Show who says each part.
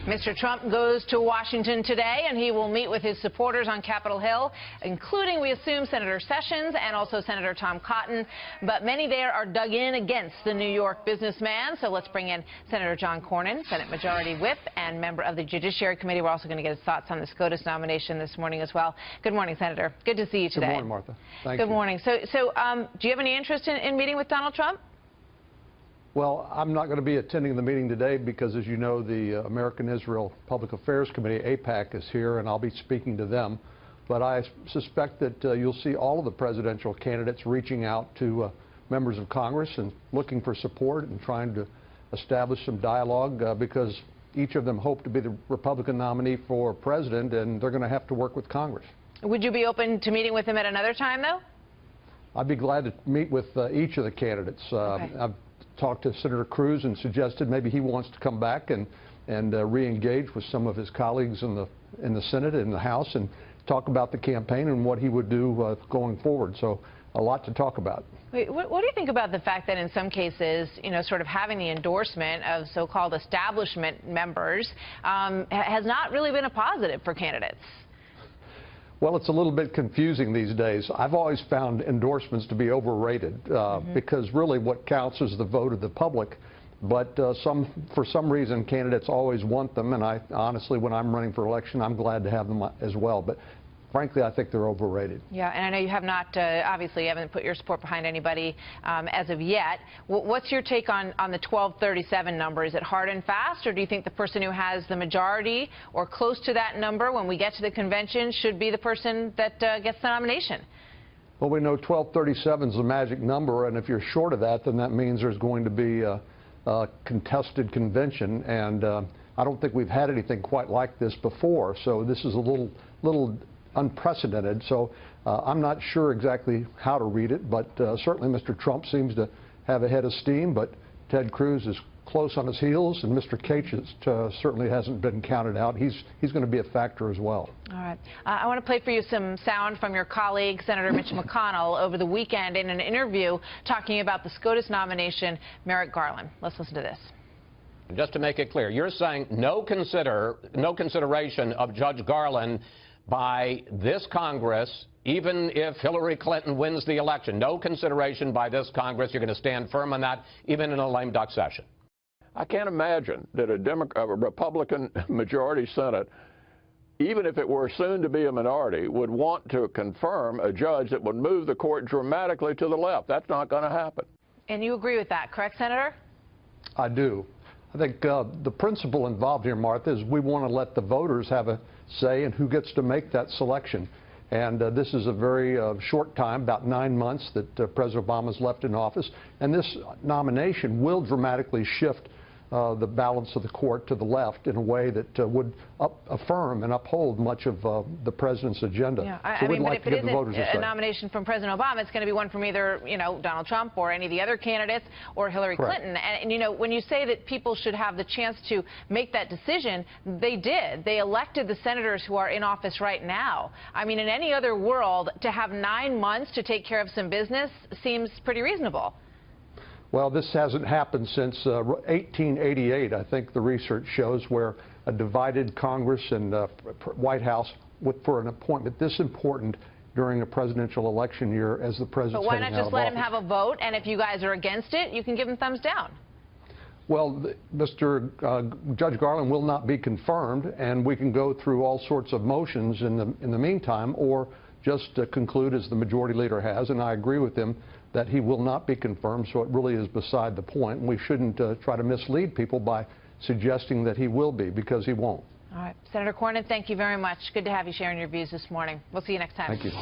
Speaker 1: Mr. Trump goes to Washington today, and he will meet with his supporters on Capitol Hill, including, we assume, Senator Sessions and also Senator Tom Cotton. But many there are dug in against the New York businessman. So let's bring in Senator John Cornyn, Senate Majority Whip and member of the Judiciary Committee. We're also going to get his thoughts on the SCOTUS nomination this morning as well. Good morning, Senator. Good to see you today.
Speaker 2: Good morning, Martha. Thank you.
Speaker 1: Good morning. So, do you have any interest in meeting with Donald Trump?
Speaker 2: Well, I'm not going to be attending the meeting today because, as you know, the American-Israel Public Affairs Committee, AIPAC, is here, and I'll be speaking to them. But I suspect that you'll see all of the presidential candidates reaching out to members of Congress and looking for support and trying to establish some dialogue because each of them hope to be the Republican nominee for president, and they're going to have to work with Congress. Would
Speaker 1: you be open to meeting with them at another time, though?
Speaker 2: I'd be glad to meet with each of the candidates.
Speaker 1: Okay.
Speaker 2: I've talked to Senator Cruz and suggested maybe he wants to come back and re-engage with some of his colleagues in the Senate and the House and talk about the campaign and what he would do going forward. So a lot to talk about.
Speaker 1: Wait, what do you think about the fact that in some cases, you know, sort of having the endorsement of so-called establishment members has not really been a positive for candidates?
Speaker 2: Well, it's a little bit confusing these days. I've always found endorsements to be overrated because really what counts is the vote of the public. But for some reason, candidates always want them. And I honestly, when I'm running for election, I'm glad to have them as well. But frankly, I think they're overrated.
Speaker 1: Yeah, and I know you have not, obviously, you haven't put your support behind anybody as of yet. What's your take on the 1237 number? Is it hard and fast, or do you think the person who has the majority or close to that number when we get to the convention should be the person that gets the nomination?
Speaker 2: Well, we know 1237 is the magic number, and if you're short of that, then that means there's going to be a contested convention, and I don't think we've had anything quite like this before, so this is a little unprecedented, so I'm not sure exactly how to read it, but certainly Mr. Trump seems to have a head of steam, but Ted Cruz is close on his heels, and Mr. Cates certainly hasn't been counted out. He's going to be a factor as well.
Speaker 1: All right. I want to play for you some sound from your colleague, Senator Mitch McConnell, over the weekend in an interview talking about the SCOTUS nomination, Merrick Garland. Let's listen to this.
Speaker 3: Just to make it clear, you're saying no consideration of Judge Garland by this Congress, even if Hillary Clinton wins the election. No consideration by this Congress. You're going to stand firm on that, even in a lame duck session.
Speaker 4: I can't imagine that a Republican majority Senate, even if it were soon to be a minority, would want to confirm a judge that would move the court dramatically to the left. That's not going to happen.
Speaker 1: And you agree with that, correct, Senator?
Speaker 2: I do. I think the principle involved here, Martha, is we want to let the voters have a say in who gets to make that selection. And this is a very short time, about 9 months, that President Obama's left in office. And this nomination will dramatically shift the balance of the court to the left in a way that would affirm and uphold much of the president's agenda.
Speaker 1: Yeah,
Speaker 2: so
Speaker 1: I mean,
Speaker 2: like
Speaker 1: but if
Speaker 2: to give the voters
Speaker 1: a nomination from President Obama, it's going to be one from either, you know, Donald Trump or any of the other candidates or Hillary Clinton. And, you know, when you say that people should have the chance to make that decision, they did. They elected the senators who are in office right now. I mean, in any other world, to have 9 months to take care of some business seems pretty reasonable.
Speaker 2: Well, this hasn't happened since 1888, I think the research shows, where a divided Congress and White House for an appointment this important during a presidential election year as the president's
Speaker 1: heading out of office. But why not just let him have a vote, and if you guys are against it, you can give him thumbs down?
Speaker 2: Well, Judge Garland will not be confirmed, and we can go through all sorts of motions in the meantime, or just conclude as the majority leader has, and I agree with him that he will not be confirmed, so it really is beside the point. And we shouldn't try to mislead people by suggesting that he will be, because he won't.
Speaker 1: All right. Senator Cornyn, thank you very much. Good to have you sharing your views this morning. We'll see you next time.
Speaker 2: Thank you.